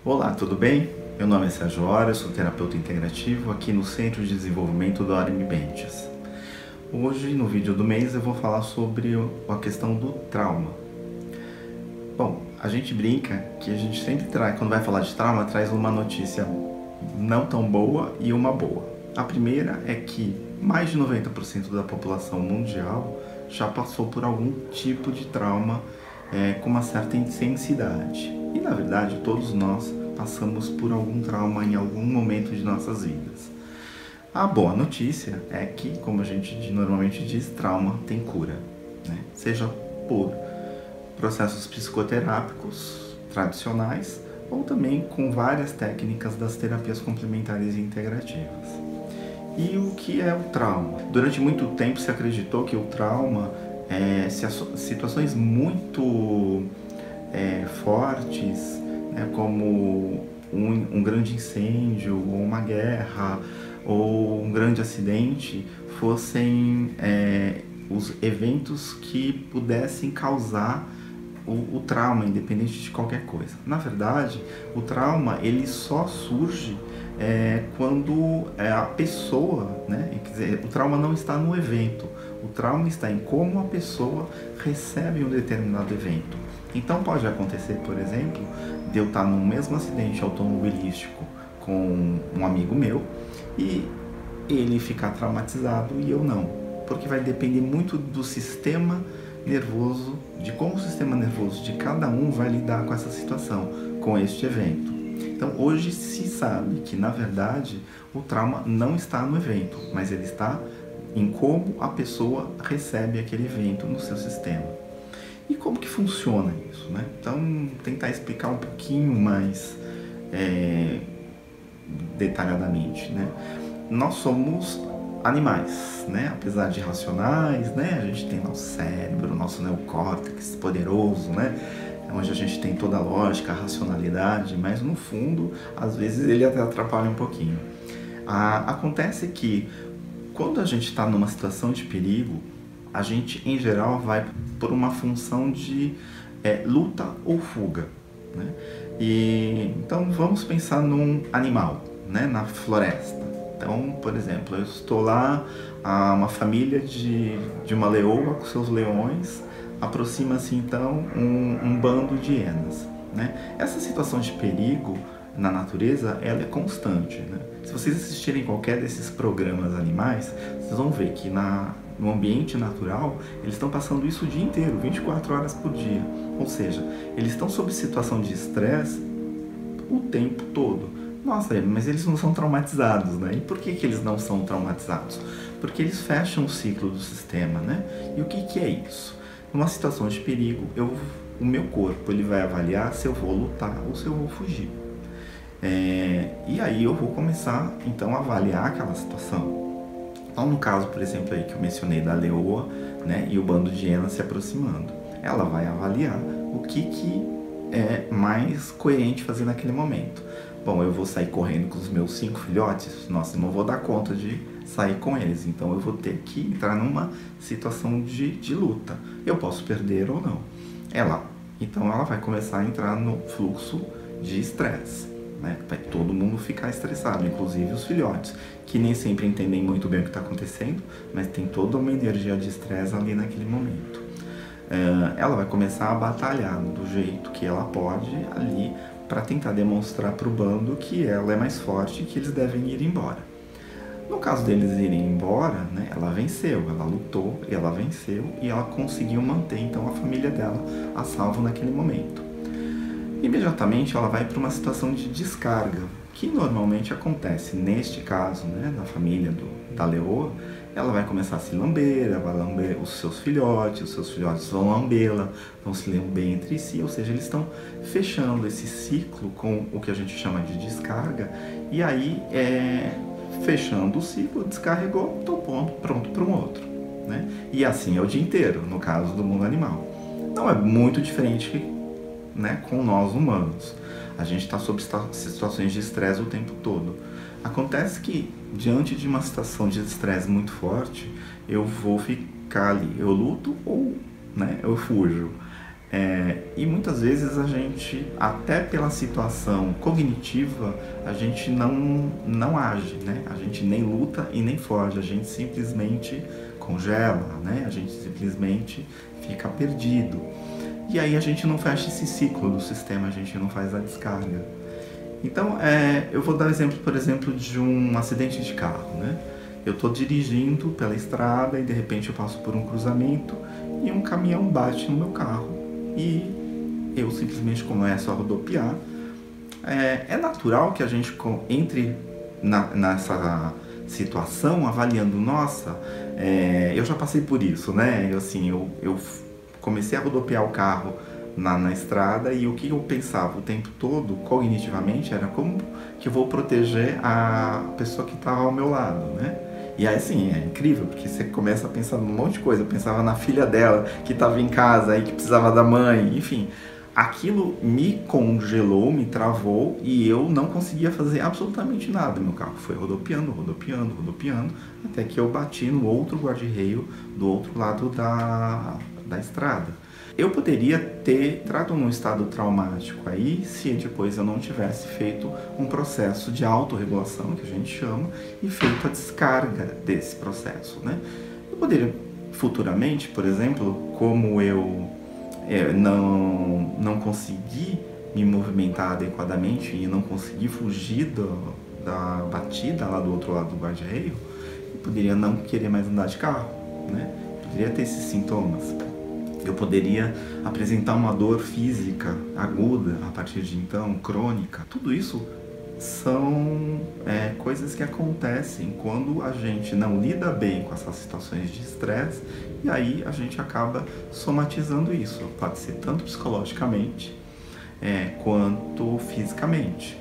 Olá, tudo bem? Meu nome é Sérgio Hora, eu sou terapeuta integrativo aqui no Centro de Desenvolvimento do Doremi Benches. Hoje, no vídeo do mês, eu vou falar sobre a questão do trauma. Bom, a gente brinca que a gente sempre traz, quando vai falar de trauma, traz uma notícia não tão boa e uma boa. A primeira é que mais de 90% da população mundial já passou por algum tipo de trauma com uma certa intensidade. E na verdade todos nós passamos por algum trauma em algum momento de nossas vidas. A boa notícia é que, como a gente normalmente diz, trauma tem cura, né? Seja por processos psicoterápicos tradicionais ou também com várias técnicas das terapias complementares e integrativas. E o que é o trauma? Durante muito tempo se acreditou que o trauma situações muito fortes, né, como um grande incêndio, ou uma guerra, ou um grande acidente, fossem os eventos que pudessem causar o trauma, independente de qualquer coisa. Na verdade, o trauma ele só surge quando a pessoa, né, quer dizer, o trauma não está no evento, o trauma está em como a pessoa recebe um determinado evento. Então pode acontecer, por exemplo, de eu estar no mesmo acidente automobilístico com um amigo meu e ele ficar traumatizado e eu não, porque vai depender muito do sistema nervoso, de como o sistema nervoso de cada um vai lidar com essa situação, com este evento. Então hoje se sabe que na verdade o trauma não está no evento, mas ele está em como a pessoa recebe aquele evento no seu sistema. E como que funciona isso, né? Então tentar explicar um pouquinho mais detalhadamente, né? Nós somos animais, né? Apesar de racionais, né? A gente tem nosso cérebro, nosso neocórtex poderoso, né? Onde a gente tem toda a lógica, a racionalidade, mas no fundo, às vezes ele até atrapalha um pouquinho. Acontece que quando a gente está numa situação de perigo, a gente em geral vai por uma função de luta ou fuga, né? Então vamos pensar num animal, né? Na floresta. Então, por exemplo, eu estou lá, uma família de uma leoa com seus leões, aproxima-se então um bando de hienas, né? Essa situação de perigo na natureza, ela é constante, né? Se vocês assistirem qualquer desses programas animais, vocês vão ver que no ambiente natural, eles estão passando isso o dia inteiro, 24 horas por dia. Ou seja, eles estão sob situação de estresse o tempo todo. Nossa, mas eles não são traumatizados, né? E por que eles não são traumatizados? Porque eles fecham o ciclo do sistema, né? E o que é isso? Numa situação de perigo, o meu corpo ele vai avaliar se eu vou lutar ou se eu vou fugir. E aí eu vou começar então a avaliar aquela situação. Então no caso, por exemplo, aí que eu mencionei da leoa, né, e o bando de hienas se aproximando, ela vai avaliar o que é mais coerente fazer naquele momento. Bom, eu vou sair correndo com os meus 5 filhotes? Nossa, eu não vou dar conta de sair com eles, então eu vou ter que entrar numa situação de luta. Eu posso perder ou não. Então ela vai começar a entrar no fluxo de estresse, né? Vai todo mundo ficar estressado, inclusive os filhotes, que nem sempre entendem muito bem o que está acontecendo, mas tem toda uma energia de estresse ali naquele momento. Ela vai começar a batalhar do jeito que ela pode ali para tentar demonstrar para o bando que ela é mais forte e que eles devem ir embora. No caso deles irem embora, né, ela venceu, ela lutou e ela venceu e ela conseguiu manter então a família dela a salvo naquele momento. Imediatamente ela vai para uma situação de descarga, que normalmente acontece neste caso, né, na família da leoa. Ela vai começar a se lamber, ela vai lamber os seus filhotes vão lambê-la, vão se lamber entre si, ou seja, eles estão fechando esse ciclo com o que a gente chama de descarga, e aí, fechando o ciclo, descarregou, estou pronto para um outro, né? E assim é o dia inteiro, no caso do mundo animal. Não é muito diferente, né, com nós humanos. A gente está sob situações de estresse o tempo todo. Acontece que, diante de uma situação de estresse muito forte, eu vou ficar ali, eu luto ou, né, eu fujo. E muitas vezes a gente, até pela situação cognitiva, a gente não age, né? A gente nem luta e nem foge, a gente simplesmente congela, né? A gente simplesmente fica perdido. E aí a gente não fecha esse ciclo do sistema, a gente não faz a descarga. Então, eu vou dar exemplo, por exemplo, de um acidente de carro, né? Eu estou dirigindo pela estrada e de repente eu passo por um cruzamento e um caminhão bate no meu carro e eu simplesmente começo a rodopiar. É natural que a gente entre nessa situação avaliando, nossa, eu já passei por isso, né? Eu comecei a rodopiar o carro na estrada e o que eu pensava o tempo todo, cognitivamente, era como que eu vou proteger a pessoa que estava ao meu lado, né? E aí, assim, é incrível, porque você começa a pensar num monte de coisa. Eu pensava na filha dela, que estava em casa e que precisava da mãe, enfim. Aquilo me congelou, me travou e eu não conseguia fazer absolutamente nada. Meu carro foi rodopiando, até que eu bati no outro guarda-reio do outro lado da estrada. Eu poderia ter entrado num estado traumático aí se depois eu não tivesse feito um processo de autorregulação, que a gente chama, e feito a descarga desse processo, né? Eu poderia futuramente, por exemplo, como eu não consegui me movimentar adequadamente e não consegui fugir da batida lá do outro lado do guarda-reio, eu poderia não querer mais andar de carro, né? Eu poderia ter esses sintomas. Eu poderia apresentar uma dor física aguda a partir de então, crônica. Tudo isso são coisas que acontecem quando a gente não lida bem com essas situações de estresse e aí a gente acaba somatizando isso. Pode ser tanto psicologicamente quanto fisicamente.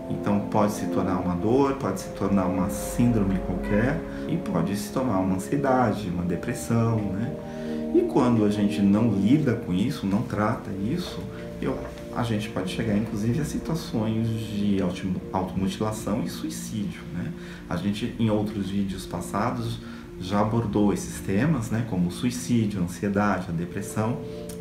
Então pode se tornar uma dor, pode se tornar uma síndrome qualquer e pode se tornar uma ansiedade, uma depressão, né? E quando a gente não lida com isso, não trata isso, a gente pode chegar inclusive a situações de automutilação e suicídio, né? A gente, em outros vídeos passados, já abordou esses temas, né? Como o suicídio, a ansiedade, a depressão.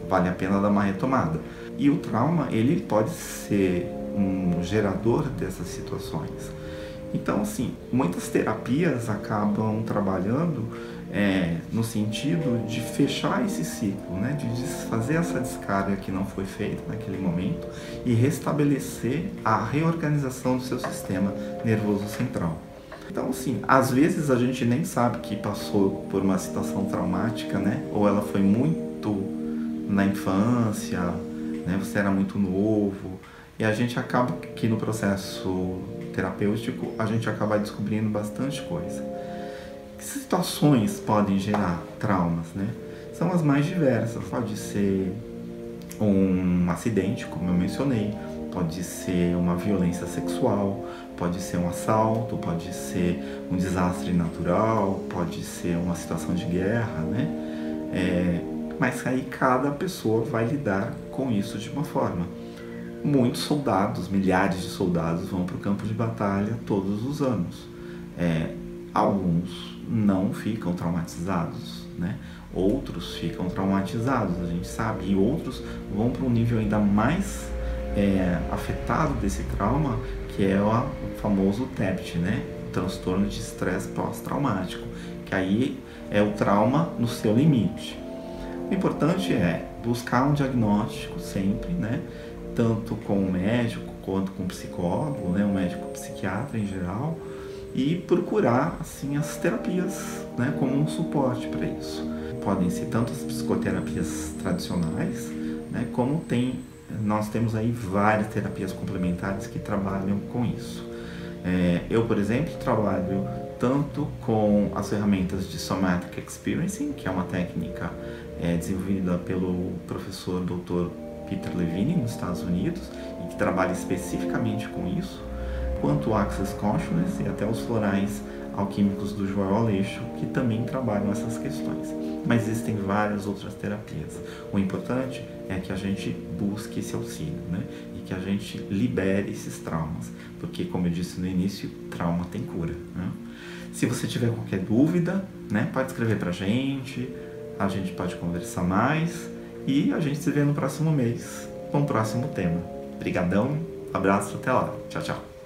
Vale a pena dar uma retomada. E o trauma, ele pode ser um gerador dessas situações. Então, assim, muitas terapias acabam trabalhando no sentido de fechar esse ciclo, né? De fazer essa descarga que não foi feita naquele momento e restabelecer a reorganização do seu sistema nervoso central. Então, assim, às vezes a gente nem sabe que passou por uma situação traumática, né? Ou ela foi muito na infância, né? Você era muito novo. E a gente acaba que no processo terapêutico, a gente acaba descobrindo bastante coisa. Que situações podem gerar traumas, né? São as mais diversas. Pode ser um acidente, como eu mencionei, pode ser uma violência sexual, pode ser um assalto, pode ser um desastre natural, pode ser uma situação de guerra, né? Mas aí cada pessoa vai lidar com isso de uma forma. Muitos soldados, milhares de soldados vão para o campo de batalha todos os anos. Alguns não ficam traumatizados, né? Outros ficam traumatizados, a gente sabe, e outros vão para um nível ainda mais afetado desse trauma, que é o famoso TEPT, né? Transtorno de estresse pós-traumático, que aí é o trauma no seu limite. O importante é buscar um diagnóstico sempre, né? Tanto com o médico quanto com o psicólogo, né? O médico psiquiatra em geral, e procurar assim as terapias, né? Como um suporte para isso. Podem ser tanto as psicoterapias tradicionais, né? Como nós temos aí várias terapias complementares que trabalham com isso. Eu, por exemplo, trabalho tanto com as ferramentas de Somatic Experiencing, que é uma técnica desenvolvida pelo professor Dr. Peter Levine, nos Estados Unidos, e que trabalha especificamente com isso, quanto o Access Consciousness e até os florais alquímicos do Joel Aleixo, que também trabalham essas questões. Mas existem várias outras terapias. O importante é que a gente busque esse auxílio, né? E que a gente libere esses traumas, porque, como eu disse no início, trauma tem cura, né? Se você tiver qualquer dúvida, né, pode escrever pra gente, a gente pode conversar mais. E a gente se vê no próximo mês com o próximo tema. Obrigadão, abraço, até lá. Tchau, tchau.